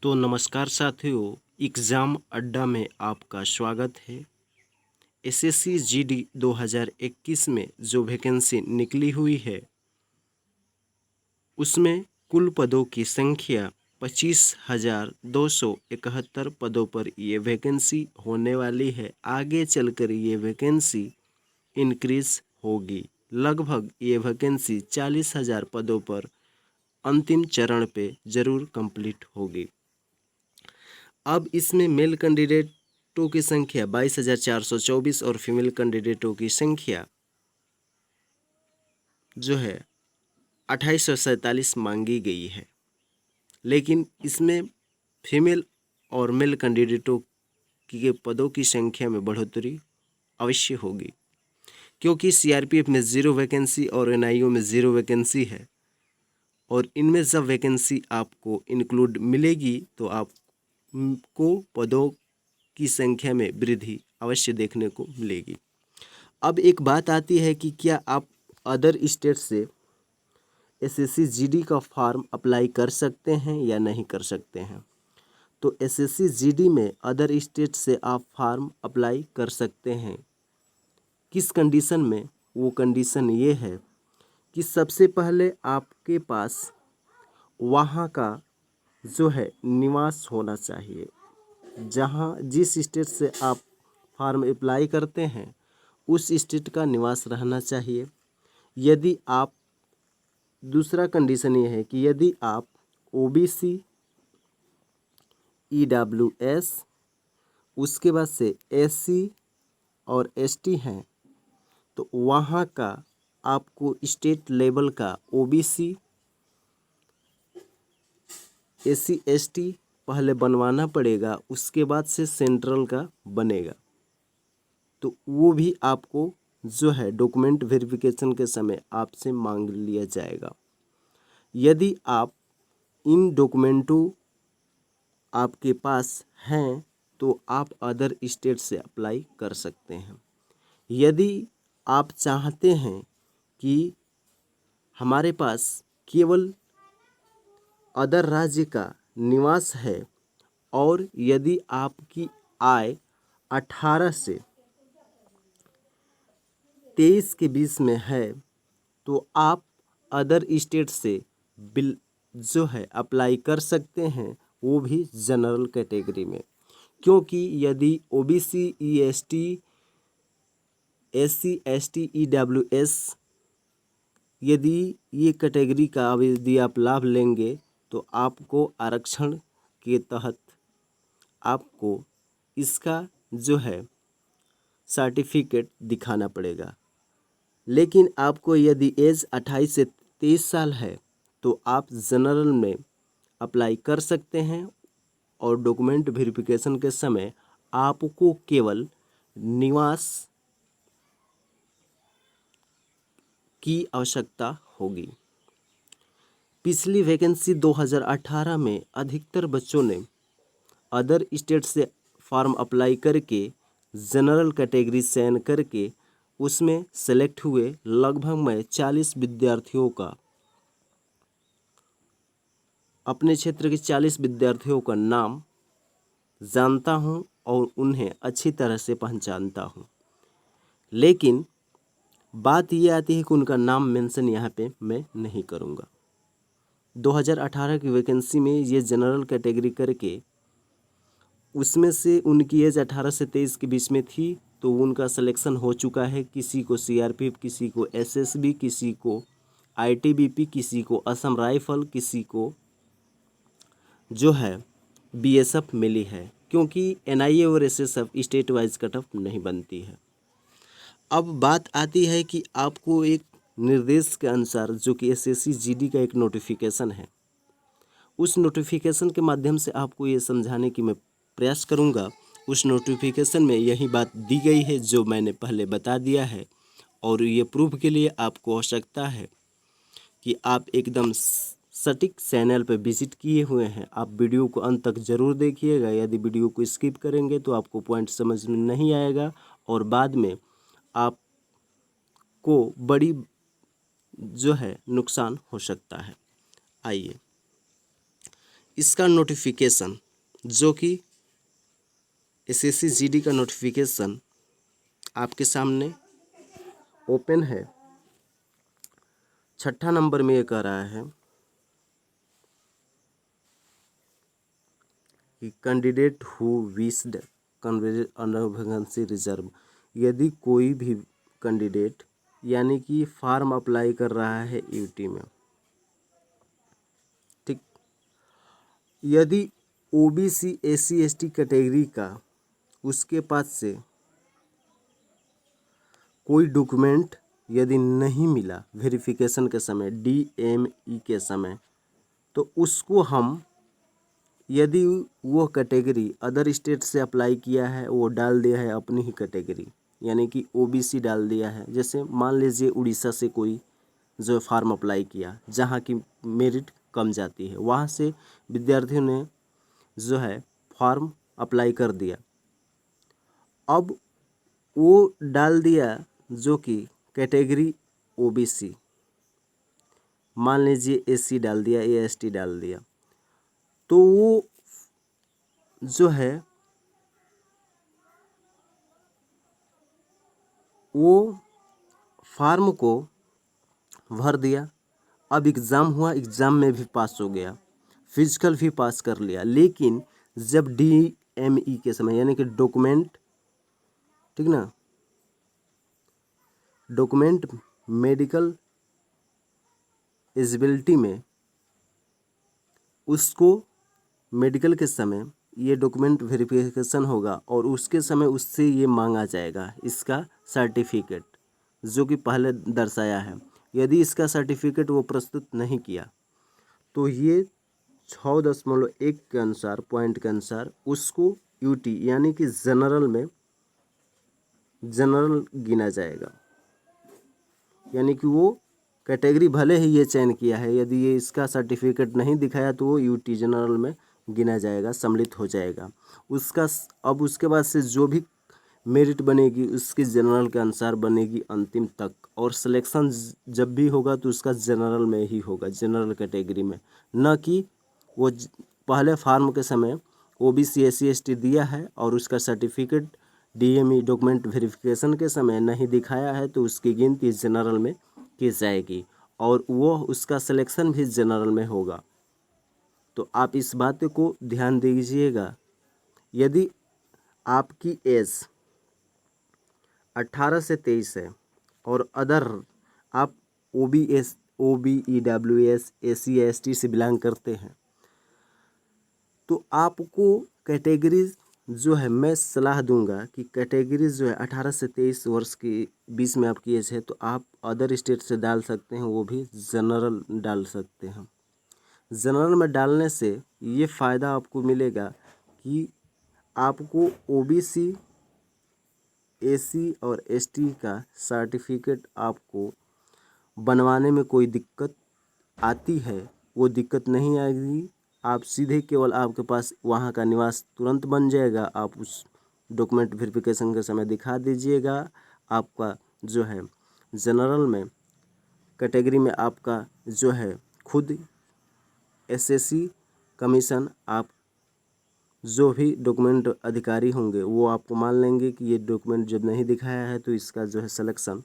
तो नमस्कार साथियों, एग्ज़ाम अड्डा में आपका स्वागत है। एसएससी जीडी 2021 में जो वैकेंसी निकली हुई है उसमें कुल पदों की संख्या 25,271 पदों पर ये वैकेंसी होने वाली है। आगे चलकर ये वैकेंसी इंक्रीज होगी। लगभग ये वैकेंसी 40,000 पदों पर अंतिम चरण पे ज़रूर कंप्लीट होगी। अब इसमें मेल कैंडिडेटों की संख्या 22,424 और फीमेल कैंडिडेटों की संख्या जो है 2847 मांगी गई है। लेकिन इसमें फीमेल और मेल कैंडिडेटों के पदों की संख्या में बढ़ोतरी अवश्य होगी, क्योंकि सीआरपीएफ में 0 वैकेंसी और एनआईओ में 0 वैकेंसी है। और इनमें जब वैकेंसी आपको इंक्लूड मिलेगी तो आपको पदों की संख्या में वृद्धि अवश्य देखने को मिलेगी। अब एक बात आती है कि क्या आप अदर स्टेट से एसएससी जीडी का फॉर्म अप्लाई कर सकते हैं या नहीं कर सकते हैं। तो एसएससी जीडी में अदर स्टेट से आप फॉर्म अप्लाई कर सकते हैं। किस कंडीशन में? वो कंडीशन ये है कि सबसे पहले आपके पास वहाँ का जो है निवास होना चाहिए। जहाँ जिस स्टेट से आप फॉर्म अप्लाई करते हैं उस स्टेट का निवास रहना चाहिए। यदि आप दूसरा कंडीशन ये है कि यदि आप ओबीसी, ईडब्ल्यूएस, उसके बाद से एससी और एसटी हैं तो वहाँ का आपको स्टेट लेवल का ओबीसी, एससी, एसटी पहले बनवाना पड़ेगा, उसके बाद से सेंट्रल का बनेगा। तो वो भी आपको जो है डॉक्यूमेंट वेरिफिकेशन के समय आपसे मांग लिया जाएगा। यदि आप इन डॉक्यूमेंटों आपके पास हैं तो आप अदर स्टेट से अप्लाई कर सकते हैं। यदि आप चाहते हैं कि हमारे पास केवल अदर राज्य का निवास है और यदि आपकी आय 18 से 23 के बीच में है तो आप अदर स्टेट से बिल जो है अप्लाई कर सकते हैं, वो भी जनरल कैटेगरी में। क्योंकि यदि OBC, EST, SC, ST, EWS यदि ये कैटेगरी का यदि आप लाभ लेंगे तो आपको आरक्षण के तहत आपको इसका जो है सर्टिफिकेट दिखाना पड़ेगा। लेकिन आपको यदि एज 28 से 23 साल है तो आप जनरल में अप्लाई कर सकते हैं और डॉक्यूमेंट वेरिफिकेशन के समय आपको केवल निवास की आवश्यकता होगी। पिछली वैकेंसी 2018 में अधिकतर बच्चों ने अदर स्टेट से फॉर्म अप्लाई करके जनरल कैटेगरी चयन करके उसमें सेलेक्ट हुए। लगभग मैं 40 विद्यार्थियों का अपने क्षेत्र के 40 विद्यार्थियों का नाम जानता हूं और उन्हें अच्छी तरह से पहचानता हूं। लेकिन बात ये आती है कि उनका नाम मेंशन यहाँ पे मैं नहीं करूँगा। 2018 की वैकेंसी में ये जनरल कैटेगरी करके उसमें से उनकी एज 18 से 23 के बीच में थी तो उनका सिलेक्शन हो चुका है। किसी को सीआरपीएफ, किसी को एसएसबी, किसी को आईटीबीपी, किसी को असम राइफल, किसी को जो है बीएसएफ मिली है, क्योंकि एनआईए और SSF state wise cut off नहीं बनती है। अब बात आती है कि आपको एक निर्देश के अनुसार जो कि एसएससी जीडी का एक नोटिफिकेशन है, उस नोटिफिकेशन के माध्यम से आपको ये समझाने की मैं प्रयास करूँगा। उस नोटिफिकेशन में यही बात दी गई है जो मैंने पहले बता दिया है और ये प्रूफ के लिए आपको आवश्यकता है कि आप एकदम सटीक चैनल पर विजिट किए हुए हैं। आप वीडियो को अंत तक ज़रूर देखिएगा। यदि वीडियो को स्किप करेंगे तो आपको पॉइंट समझ में नहीं आएगा और बाद में आपको बड़ी जो है नुकसान हो सकता है। आइए, इसका नोटिफिकेशन जो कि एसएससी जीडी का नोटिफिकेशन आपके सामने ओपन है। 6 नंबर में ये कह रहा है कि candidate who wished convert under vacancy reserve, यदि कोई भी कैंडिडेट यानी कि फॉर्म अप्लाई कर रहा है यूटी में, ठीक, यदि ओबीसी एससी एसटी कैटेगरी का उसके पास से कोई डॉक्यूमेंट यदि नहीं मिला वेरिफिकेशन के समय, डीएमई के समय, तो उसको हम, यदि वो कैटेगरी अदर स्टेट से अप्लाई किया है, वो डाल दिया है अपनी ही कैटेगरी यानी कि ओबीसी डाल दिया है, जैसे मान लीजिए उड़ीसा से कोई जो फार्म अप्लाई किया जहाँ की मेरिट कम जाती है, वहाँ से विद्यार्थियों ने जो है फॉर्म अप्लाई कर दिया। अब वो डाल दिया जो कि कैटेगरी ओबीसी, मान लीजिए एससी डाल दिया या एसटी डाल दिया, तो वो जो है वो फार्म को भर दिया। अब एग्ज़ाम हुआ, एग्ज़ाम में भी पास हो गया, फिजिकल भी पास कर लिया, लेकिन जब डीएमई के समय यानी कि डॉक्यूमेंट, ठीक ना, डॉक्यूमेंट मेडिकल एलिजिबिलिटी में उसको मेडिकल के समय ये डॉक्यूमेंट वेरिफिकेशन होगा और उसके समय उससे ये मांगा जाएगा इसका सर्टिफिकेट जो कि पहले दर्शाया है। यदि इसका सर्टिफिकेट वो प्रस्तुत नहीं किया तो ये 6.1 के अनुसार पॉइंट के अनुसार उसको यूटी यानी कि जनरल गिना जाएगा, यानी कि वो कैटेगरी भले ही ये चयन किया है, यदि ये इसका सर्टिफिकेट नहीं दिखाया तो वो यूटी जनरल में गिना जाएगा, सम्मिलित हो जाएगा उसका। अब उसके बाद से जो भी मेरिट बनेगी उसकी जनरल के अनुसार बनेगी अंतिम तक, और सिलेक्शन जब भी होगा तो उसका जनरल में ही होगा, जनरल कैटेगरी में, न कि वो पहले फार्म के समय ओबीसी एससी एसटी दिया है और उसका सर्टिफिकेट डीएमई डॉक्यूमेंट वेरिफिकेशन के समय नहीं दिखाया है तो उसकी गिनती जनरल में की जाएगी और वो उसका सिलेक्शन भी जनरल में होगा। तो आप इस बात को ध्यान दीजिएगा, यदि आपकी एज 18 से 23 है और अदर आप OBEWS SC ST से बिलोंग करते हैं तो आपको कैटेगरीज जो है, मैं सलाह दूंगा कि कैटेगरीज जो है 18 से 23 वर्ष के बीच में आपकी एज है तो आप अदर स्टेट से डाल सकते हैं, वो भी जनरल डाल सकते हैं। जनरल में डालने से ये फ़ायदा आपको मिलेगा कि आपको ओबीसी एससी और एसटी का सर्टिफिकेट आपको बनवाने में कोई दिक्कत आती है वो दिक्कत नहीं आएगी। आप सीधे केवल आपके पास वहाँ का निवास तुरंत बन जाएगा, आप उस डॉक्यूमेंट वेरिफिकेशन के समय दिखा दीजिएगा, आपका जो है जनरल में कैटेगरी में आपका जो है खुद एसएससी कमीशन, आप जो भी डॉक्यूमेंट अधिकारी होंगे वो आपको मान लेंगे कि ये डॉक्यूमेंट जब नहीं दिखाया है तो इसका जो है सिलेक्शन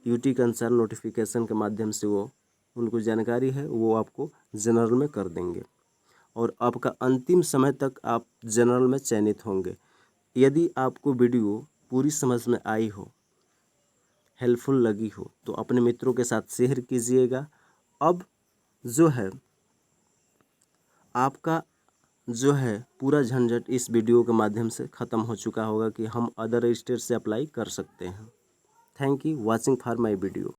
यूटी के अनुसार नोटिफिकेशन के माध्यम से वो उनको जानकारी है वो आपको जनरल में कर देंगे और आपका अंतिम समय तक आप जनरल में चयनित होंगे। यदि आपको वीडियो पूरी समझ में आई हो, हेल्पफुल लगी हो तो अपने मित्रों के साथ शेयर कीजिएगा। अब जो है आपका जो है पूरा झंझट इस वीडियो के माध्यम से ख़त्म हो चुका होगा कि हम अदर स्टेट से अप्लाई कर सकते हैं। Thank you watching for my video.